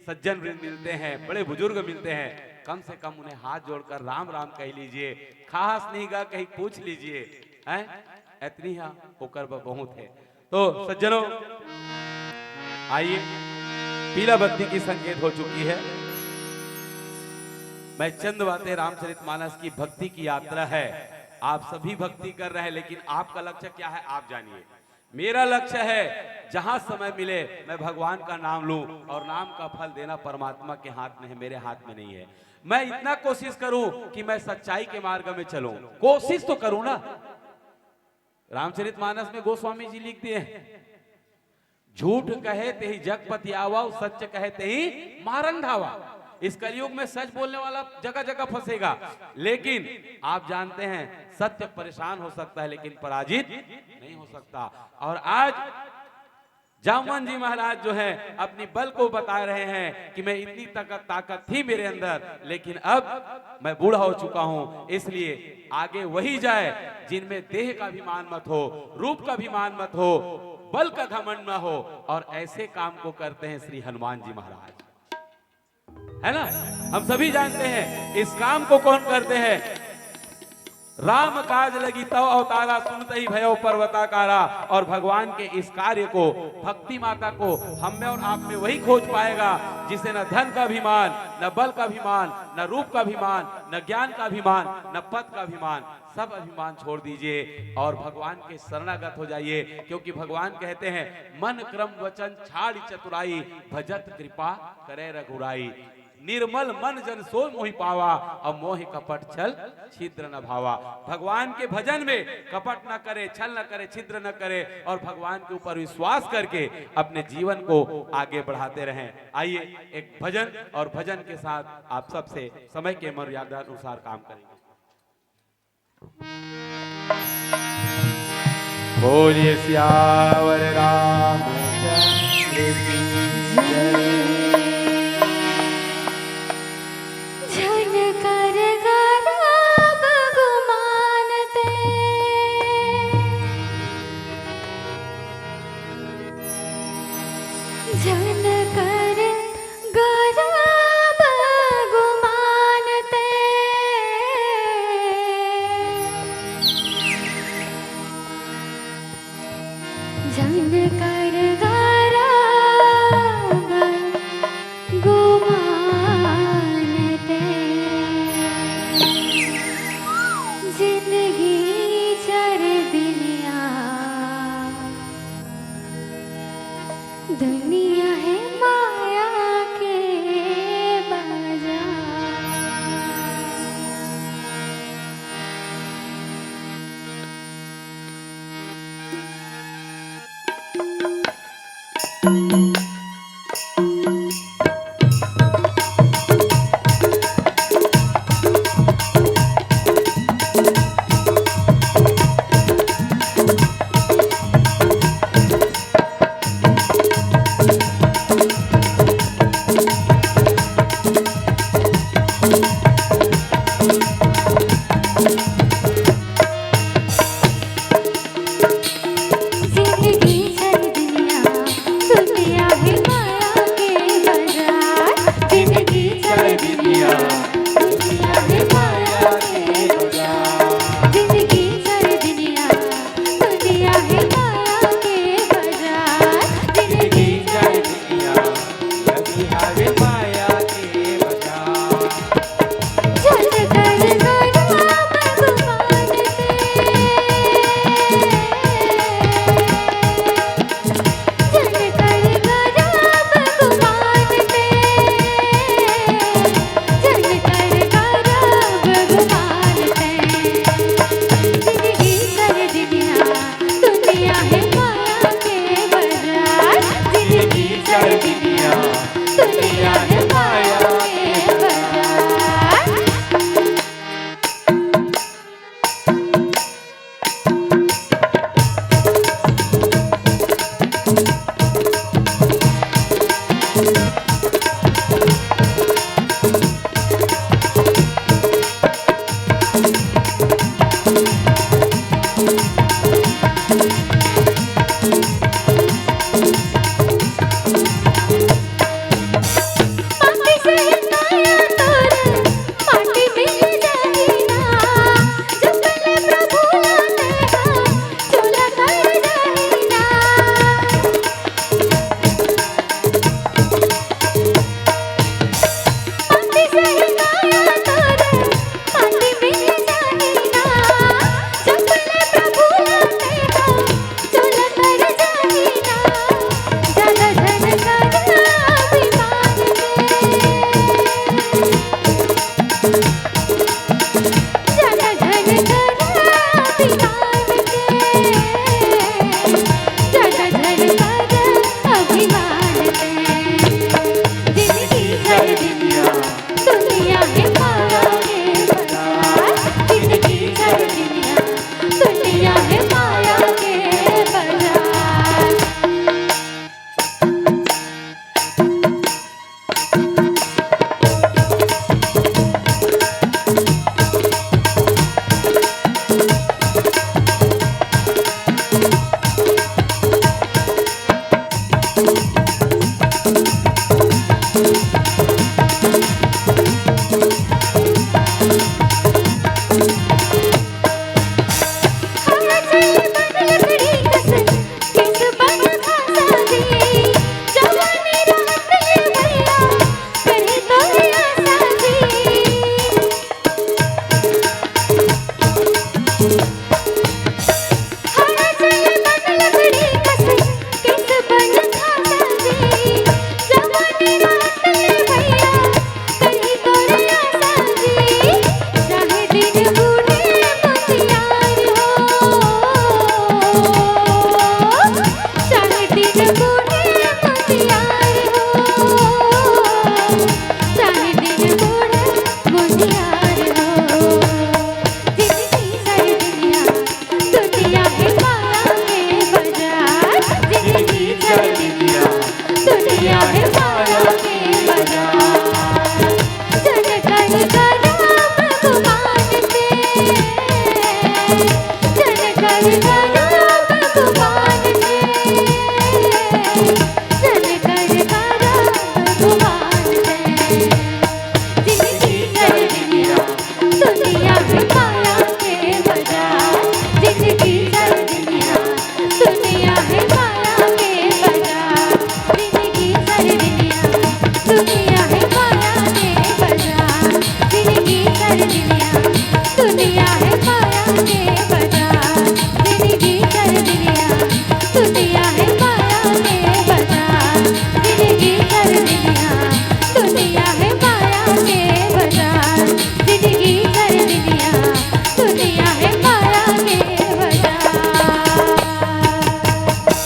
सज्जन मिलते हैं, बड़े बुजुर्ग मिलते हैं, कम से कम उन्हें हाथ जोड़कर राम राम कह लीजिए, खास नहीं गा कहीं पूछ लीजिए, हैं इतनी होकर बहुत है। तो सज्जनों आइए, पीला बत्ती की संकेत हो चुकी है। मैं चंद बातें, रामचरितमानस की भक्ति की यात्रा है, आप सभी भक्ति कर रहे हैं, लेकिन आपका लक्ष्य क्या है आप जानिए। मेरा लक्ष्य है जहां समय मिले मैं भगवान का नाम लूं, और नाम का फल देना परमात्मा के हाथ में है, मेरे हाथ में नहीं है। मैं इतना कोशिश करूं कि मैं सच्चाई के मार्ग में चलूं, कोशिश तो करूं ना। रामचरितमानस में गोस्वामी जी लिखते हैं, झूठ कहे ते ही जगपति आवा, सच कहे ते ही मारन धावा। इस कलयुग में सच बोलने वाला जगह जगह फंसेगा, लेकिन आप जानते हैं सत्य परेशान हो सकता है लेकिन पराजित नहीं हो सकता। और आज जामवन जी महाराज जो है अपनी बल को बता रहे हैं कि मैं इतनी ताकत थी मेरे अंदर, लेकिन अब मैं बूढ़ा हो चुका हूं, इसलिए आगे वही जाए जिनमें देह का अभिमान मत हो, रूप का अभिमान मत हो, बल का घमंड न हो। और ऐसे काम को करते हैं श्री हनुमान जी महाराज, है ना। हम सभी जानते हैं इस काम को कौन करते हैं। राम काज लगी तव अवतारा, सुनते ही भयो पर्वताकारा। और भगवान के इस कार्य को, भक्ति माता को हम में और आप में वही खोज पाएगा जिसे न धन का अभिमान, न बल का अभिमान, न रूप का अभिमान, न ज्ञान का अभिमान, न पद का अभिमान, सब अभिमान छोड़ दीजिए और भगवान के शरणागत हो जाइए। क्योंकि भगवान कहते हैं मन क्रम वचन छाड़ी चतुराई, भजत कृपा करे रघुराई। निर्मल मन जन सो मोहि पावा, और मोहि कपट छल छिद्र न भावा। भगवान के भजन में कपट न करे, छल न करे, छिद्र न करे, और भगवान के ऊपर विश्वास करके अपने जीवन को आगे बढ़ाते रहें। आइए एक भजन, और भजन के साथ आप सबसे समय के मर्यादा अनुसार काम करेंगे। बोलिए सियावर रामचंद्र की जय। दुनिया है माया के बाजार। जिंदगी है दुनिया, दुनिया है है माया के बाजार। जन कर करा भगवान से, जन कर करा भगवान से, जन कर करा भगवान से। जिनकी कर दुनिया दुनिया है माया के बाजार। जिनकी कर दुनिया दुनिया है माया के बाजार। जिनकी कर दुनिया दुनिया